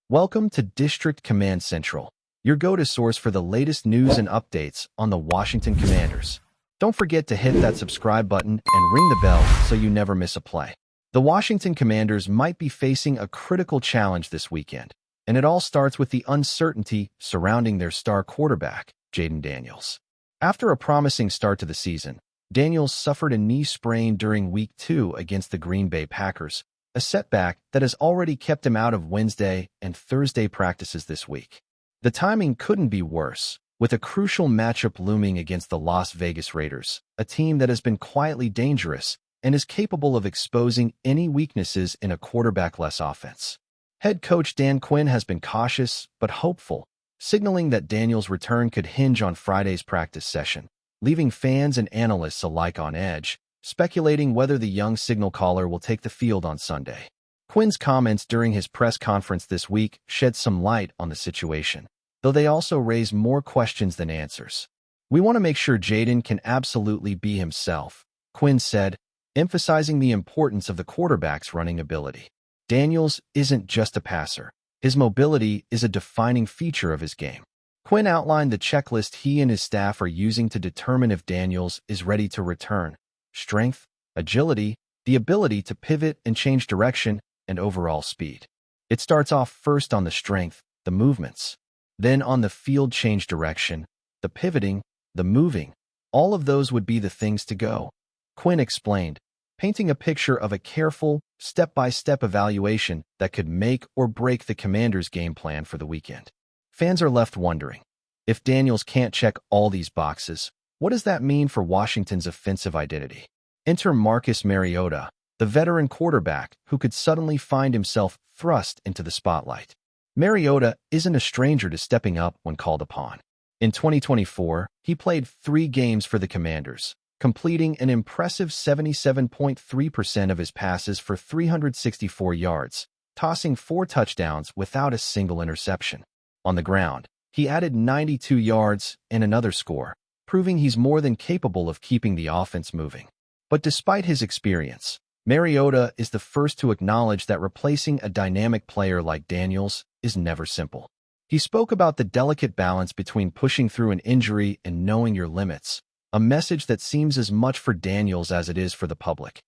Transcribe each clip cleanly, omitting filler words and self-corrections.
Welcome to District Command Central, your go-to source for the latest news and updates on the Washington Commanders. Don't forget to hit that subscribe button and ring the bell so you never miss a play. The Washington Commanders might be facing a critical challenge this weekend, and it all starts with the uncertainty surrounding their star quarterback, Jayden Daniels. After a promising start to the season, Daniels suffered a knee sprain during Week 2 against the Green Bay Packers, a setback that has already kept him out of Wednesday and Thursday practices this week. The timing couldn't be worse, with a crucial matchup looming against the Las Vegas Raiders, a team that has been quietly dangerous and is capable of exposing any weaknesses in a quarterback-less offense. Head coach Dan Quinn has been cautious but hopeful, signaling that Daniels' return could hinge on Friday's practice session, leaving fans and analysts alike on edge, speculating whether the young signal caller will take the field on Sunday. Quinn's comments during his press conference this week shed some light on the situation, though they also raise more questions than answers. "We want to make sure Jayden can absolutely be himself," Quinn said, emphasizing the importance of the quarterback's running ability. Daniels isn't just a passer. His mobility is a defining feature of his game. Quinn outlined the checklist he and his staff are using to determine if Daniels is ready to return: strength, agility, the ability to pivot and change direction, and overall speed. It starts off first on the strength, the movements. Then on the field, change direction, the pivoting, the moving. All of those would be the things to go, Quinn explained, painting a picture of a careful, step-by-step evaluation that could make or break the Commanders' game plan for the weekend. Fans are left wondering, if Daniels can't check all these boxes, what does that mean for Washington's offensive identity? Enter Marcus Mariota, the veteran quarterback who could suddenly find himself thrust into the spotlight. Mariota isn't a stranger to stepping up when called upon. In 2024, he played 3 games for the Commanders, completing an impressive 77.3% of his passes for 364 yards, tossing 4 touchdowns without a single interception. On the ground, he added 92 yards and another score, proving he's more than capable of keeping the offense moving. But despite his experience, Mariota is the first to acknowledge that replacing a dynamic player like Daniels is never simple. He spoke about the delicate balance between pushing through an injury and knowing your limits, a message that seems as much for Daniels as it is for the public.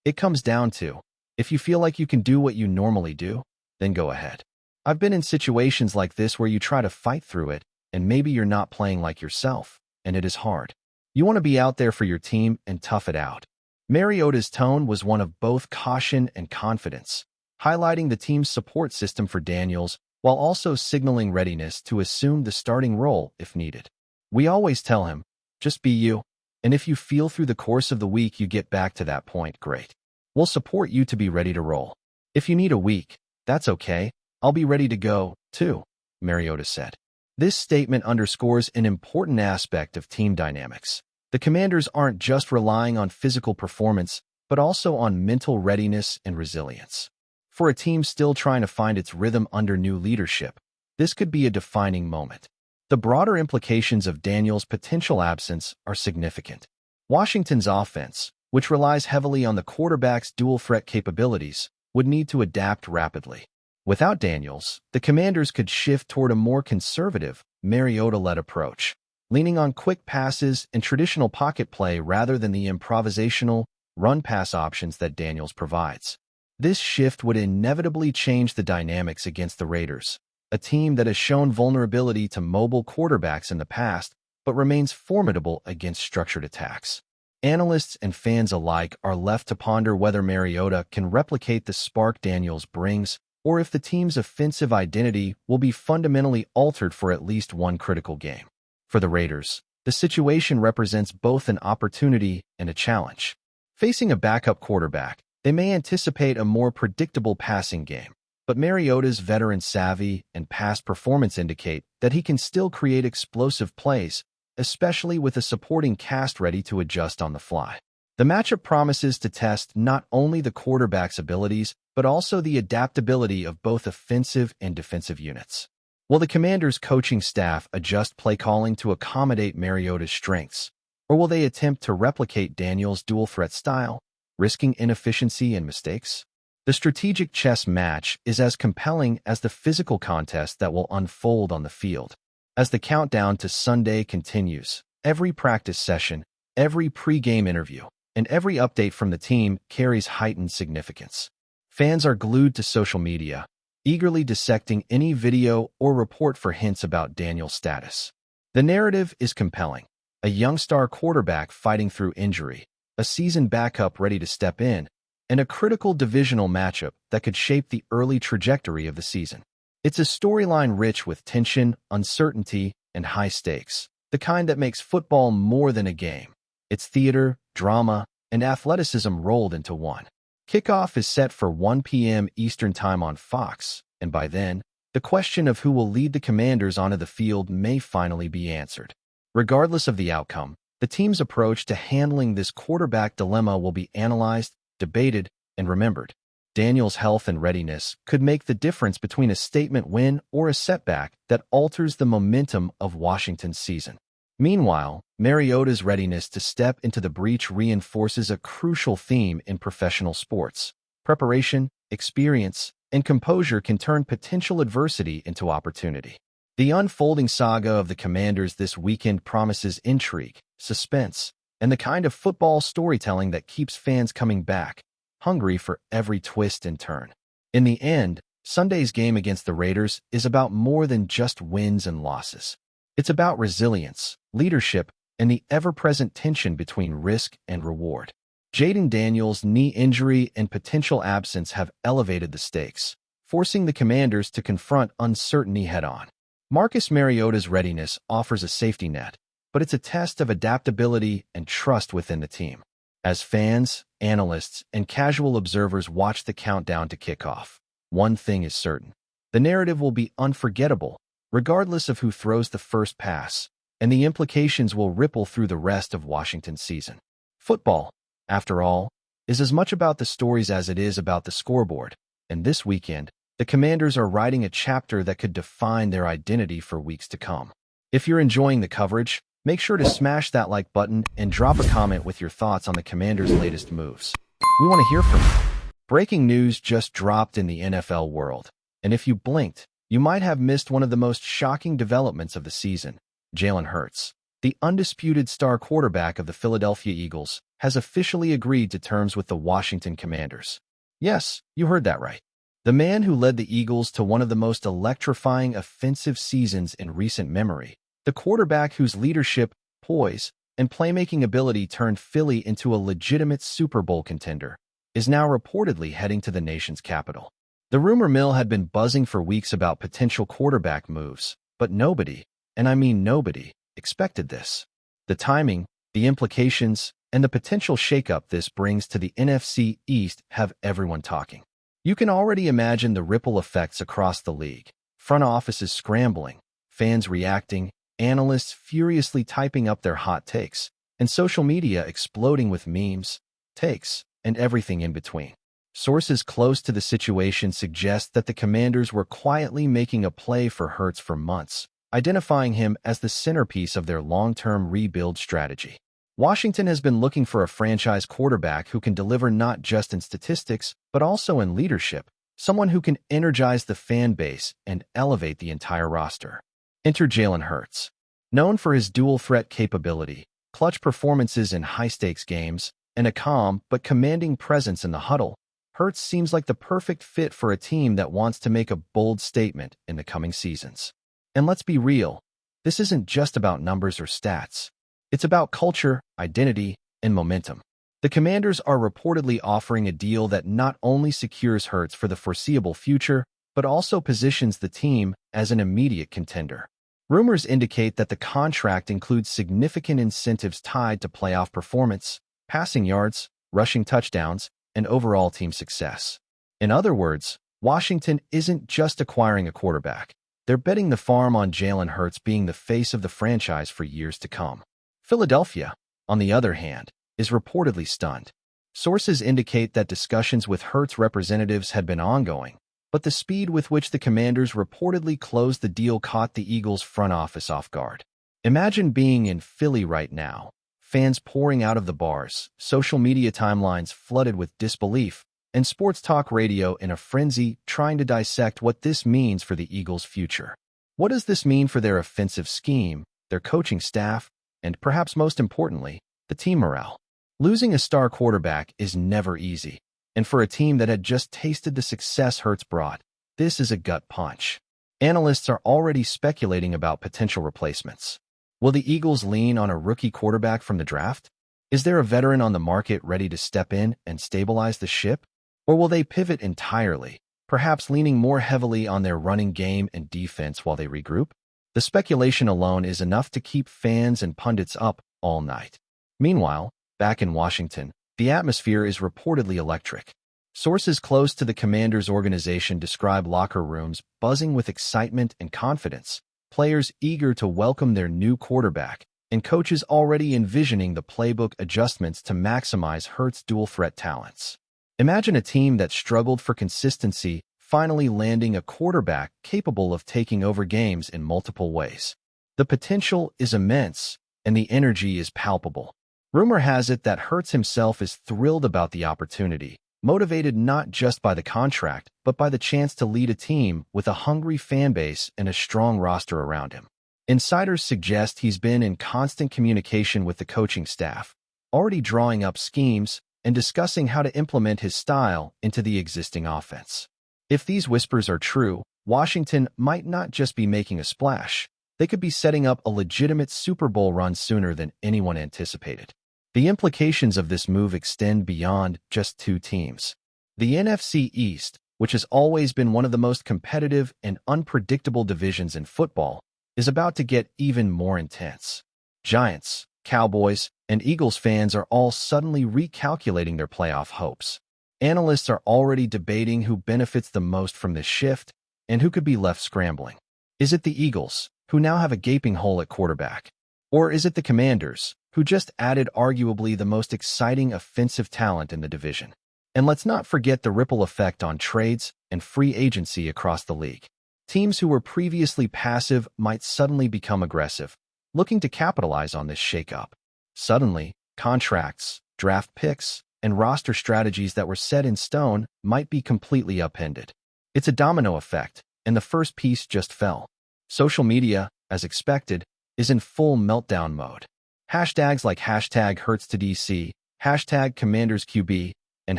It comes down to, if you feel like you can do what you normally do, then go ahead. I've been in situations like this where you try to fight through it, and maybe you're not playing like yourself, and it is hard. You want to be out there for your team and tough it out. Mariota's tone was one of both caution and confidence, highlighting the team's support system for Daniels while also signaling readiness to assume the starting role if needed. "We always tell him, just be you, and if you feel through the course of the week you get back to that point, great. We'll support you to be ready to roll. If you need a week, that's okay. I'll be ready to go, too," Mariota said. This statement underscores an important aspect of team dynamics. The Commanders aren't just relying on physical performance, but also on mental readiness and resilience. For a team still trying to find its rhythm under new leadership, this could be a defining moment. The broader implications of Daniels' potential absence are significant. Washington's offense, which relies heavily on the quarterback's dual-threat capabilities, would need to adapt rapidly. Without Daniels, the Commanders could shift toward a more conservative, Mariota-led approach, leaning on quick passes and traditional pocket play rather than the improvisational, run-pass options that Daniels provides. This shift would inevitably change the dynamics against the Raiders, a team that has shown vulnerability to mobile quarterbacks in the past but remains formidable against structured attacks. Analysts and fans alike are left to ponder whether Mariota can replicate the spark Daniels brings, or if the team's offensive identity will be fundamentally altered for at least one critical game. For the Raiders, the situation represents both an opportunity and a challenge. Facing a backup quarterback, they may anticipate a more predictable passing game, but Mariota's veteran savvy and past performance indicate that he can still create explosive plays, especially with a supporting cast ready to adjust on the fly. The matchup promises to test not only the quarterback's abilities, but also the adaptability of both offensive and defensive units. Will the Commanders' coaching staff adjust play calling to accommodate Mariota's strengths, or will they attempt to replicate Daniels' dual-threat style, risking inefficiency and mistakes? The strategic chess match is as compelling as the physical contest that will unfold on the field. As the countdown to Sunday continues, every practice session, every pre-game interview, and every update from the team carries heightened significance. Fans are glued to social media, eagerly dissecting any video or report for hints about Daniel's status. The narrative is compelling. A young star quarterback fighting through injury, a seasoned backup ready to step in, and a critical divisional matchup that could shape the early trajectory of the season. It's a storyline rich with tension, uncertainty, and high stakes, the kind that makes football more than a game. It's theater, drama, and athleticism rolled into one. Kickoff is set for 1 p.m. Eastern Time on Fox, and by then, the question of who will lead the Commanders onto the field may finally be answered. Regardless of the outcome, the team's approach to handling this quarterback dilemma will be analyzed, debated, and remembered. Daniel's health and readiness could make the difference between a statement win or a setback that alters the momentum of Washington's season. Meanwhile, Mariota's readiness to step into the breach reinforces a crucial theme in professional sports. Preparation, experience, and composure can turn potential adversity into opportunity. The unfolding saga of the Commanders this weekend promises intrigue, suspense, and the kind of football storytelling that keeps fans coming back, hungry for every twist and turn. In the end, Sunday's game against the Raiders is about more than just wins and losses. It's about resilience, leadership, and the ever-present tension between risk and reward. Jayden Daniels' knee injury and potential absence have elevated the stakes, forcing the Commanders to confront uncertainty head-on. Marcus Mariota's readiness offers a safety net, but it's a test of adaptability and trust within the team. As fans, analysts, and casual observers watch the countdown to kickoff, one thing is certain. The narrative will be unforgettable, regardless of who throws the first pass, and the implications will ripple through the rest of Washington's season. Football, after all, is as much about the stories as it is about the scoreboard, and this weekend, the Commanders are writing a chapter that could define their identity for weeks to come. If you're enjoying the coverage, make sure to smash that like button and drop a comment with your thoughts on the Commanders' latest moves. We want to hear from you. Breaking news just dropped in the NFL world, and if you blinked, you might have missed one of the most shocking developments of the season. Jalen Hurts, the undisputed star quarterback of the Philadelphia Eagles, has officially agreed to terms with the Washington Commanders. Yes, you heard that right. The man who led the Eagles to one of the most electrifying offensive seasons in recent memory, the quarterback whose leadership, poise, and playmaking ability turned Philly into a legitimate Super Bowl contender, is now reportedly heading to the nation's capital. The rumor mill had been buzzing for weeks about potential quarterback moves, but nobody, and I mean nobody, expected this. The timing, the implications, and the potential shakeup this brings to the NFC East have everyone talking. You can already imagine the ripple effects across the league. Front offices scrambling, fans reacting, analysts furiously typing up their hot takes, and social media exploding with memes, takes, and everything in between. Sources close to the situation suggest that the Commanders were quietly making a play for Hurts for months, identifying him as the centerpiece of their long-term rebuild strategy. Washington has been looking for a franchise quarterback who can deliver not just in statistics, but also in leadership, someone who can energize the fan base and elevate the entire roster. Enter Jalen Hurts. Known for his dual-threat capability, clutch performances in high-stakes games, and a calm but commanding presence in the huddle, Hurts seems like the perfect fit for a team that wants to make a bold statement in the coming seasons. And let's be real, this isn't just about numbers or stats. It's about culture, identity, and momentum. The Commanders are reportedly offering a deal that not only secures Hurts for the foreseeable future, but also positions the team as an immediate contender. Rumors indicate that the contract includes significant incentives tied to playoff performance, passing yards, rushing touchdowns, and overall team success. In other words, Washington isn't just acquiring a quarterback. They're betting the farm on Jalen Hurts being the face of the franchise for years to come. Philadelphia, on the other hand, is reportedly stunned. Sources indicate that discussions with Hurts representatives had been ongoing, but the speed with which the Commanders reportedly closed the deal caught the Eagles' front office off guard. Imagine being in Philly right now, fans pouring out of the bars, social media timelines flooded with disbelief, and sports talk radio in a frenzy trying to dissect what this means for the Eagles' future. What does this mean for their offensive scheme, their coaching staff, and perhaps most importantly, the team morale? Losing a star quarterback is never easy, and for a team that had just tasted the success Hurts brought, this is a gut punch. Analysts are already speculating about potential replacements. Will the Eagles lean on a rookie quarterback from the draft? Is there a veteran on the market ready to step in and stabilize the ship? Or will they pivot entirely, perhaps leaning more heavily on their running game and defense while they regroup? The speculation alone is enough to keep fans and pundits up all night. Meanwhile, back in Washington, the atmosphere is reportedly electric. Sources close to the Commanders organization describe locker rooms buzzing with excitement and confidence, players eager to welcome their new quarterback, and coaches already envisioning the playbook adjustments to maximize Hurts' dual-threat talents. Imagine a team that struggled for consistency finally landing a quarterback capable of taking over games in multiple ways. The potential is immense, and the energy is palpable. Rumor has it that Hurts himself is thrilled about the opportunity, motivated not just by the contract, but by the chance to lead a team with a hungry fan base and a strong roster around him. Insiders suggest he's been in constant communication with the coaching staff, already drawing up schemes and discussing how to implement his style into the existing offense. If these whispers are true, Washington might not just be making a splash, they could be setting up a legitimate Super Bowl run sooner than anyone anticipated. The implications of this move extend beyond just two teams. The NFC East, which has always been one of the most competitive and unpredictable divisions in football, is about to get even more intense. Giants, Cowboys, and Eagles fans are all suddenly recalculating their playoff hopes. Analysts are already debating who benefits the most from this shift and who could be left scrambling. Is it the Eagles, who now have a gaping hole at quarterback? Or is it the Commanders, who just added arguably the most exciting offensive talent in the division? And let's not forget the ripple effect on trades and free agency across the league. Teams who were previously passive might suddenly become aggressive, looking to capitalize on this shakeup. Suddenly, contracts, draft picks, and roster strategies that were set in stone might be completely upended. It's a domino effect, and the first piece just fell. Social media, as expected, is in full meltdown mode. Hashtags like #HurtsToDC, #CommandersQB, and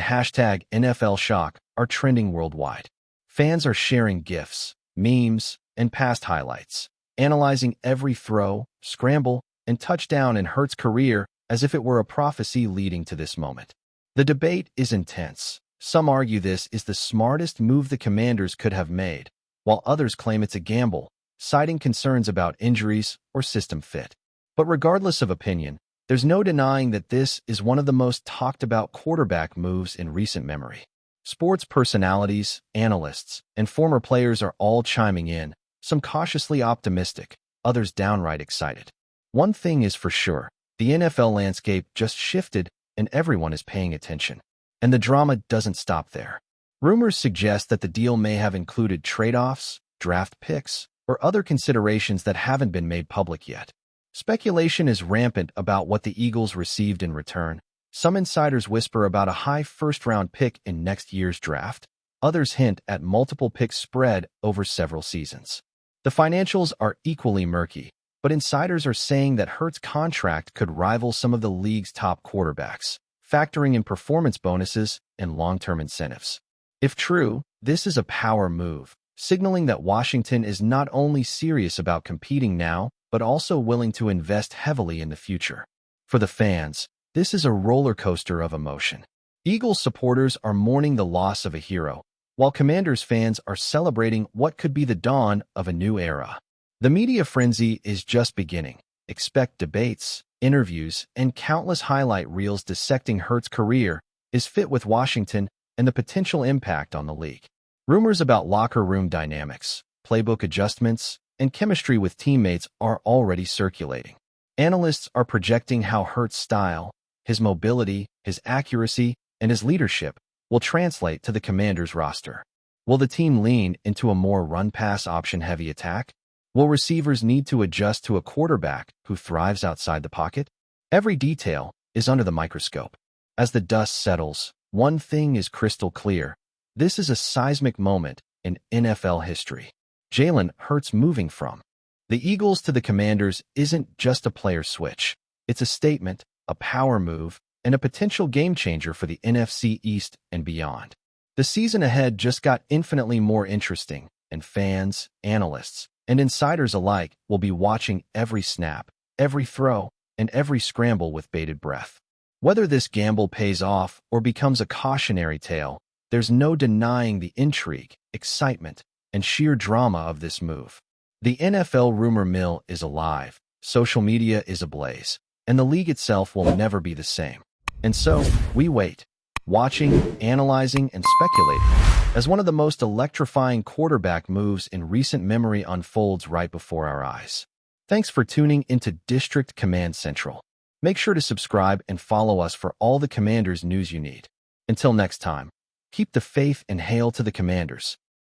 #NFL Shock are trending worldwide. Fans are sharing GIFs, memes, and past highlights, analyzing every throw, scramble, and touchdown in Hurts' career as if it were a prophecy leading to this moment. The debate is intense. Some argue this is the smartest move the Commanders could have made, while others claim it's a gamble, citing concerns about injuries or system fit. But regardless of opinion, there's no denying that this is one of the most talked about quarterback moves in recent memory. Sports personalities, analysts, and former players are all chiming in, some cautiously optimistic, others downright excited. One thing is for sure, the NFL landscape just shifted and everyone is paying attention. And the drama doesn't stop there. Rumors suggest that the deal may have included trade-offs, draft picks, or other considerations that haven't been made public yet. Speculation is rampant about what the Eagles received in return. Some insiders whisper about a high first-round pick in next year's draft. Others hint at multiple picks spread over several seasons. The financials are equally murky, but insiders are saying that Hurts' contract could rival some of the league's top quarterbacks, factoring in performance bonuses and long-term incentives. If true, this is a power move, signaling that Washington is not only serious about competing now, but also willing to invest heavily in the future. For the fans, this is a roller coaster of emotion. Eagles supporters are mourning the loss of a hero, while Commanders fans are celebrating what could be the dawn of a new era. The media frenzy is just beginning. Expect debates, interviews, and countless highlight reels dissecting Hurts' career, his fit with Washington, and the potential impact on the league. Rumors about locker room dynamics, playbook adjustments, and chemistry with teammates are already circulating. Analysts are projecting how Hurts' style, his mobility, his accuracy, and his leadership will translate to the Commanders' roster. Will the team lean into a more run-pass option-heavy attack? Will receivers need to adjust to a quarterback who thrives outside the pocket? Every detail is under the microscope. As the dust settles, One thing is crystal clear. This is a seismic moment in NFL history. Jalen Hurts moving from the Eagles to the Commanders isn't just a player switch. It's a statement, a power move, and a potential game-changer for the NFC East and beyond. The season ahead just got infinitely more interesting, and fans, analysts, and insiders alike will be watching every snap, every throw, and every scramble with bated breath. Whether this gamble pays off or becomes a cautionary tale, there's no denying the intrigue, excitement, and sheer drama of this move. The NFL rumor mill is alive, social media is ablaze, and the league itself will never be the same. And so, we wait, watching, analyzing, and speculating, as one of the most electrifying quarterback moves in recent memory unfolds right before our eyes. Thanks for tuning into District Command Central. Make sure to subscribe and follow us for all the Commanders news you need. Until next time, keep the faith and hail to the Commanders.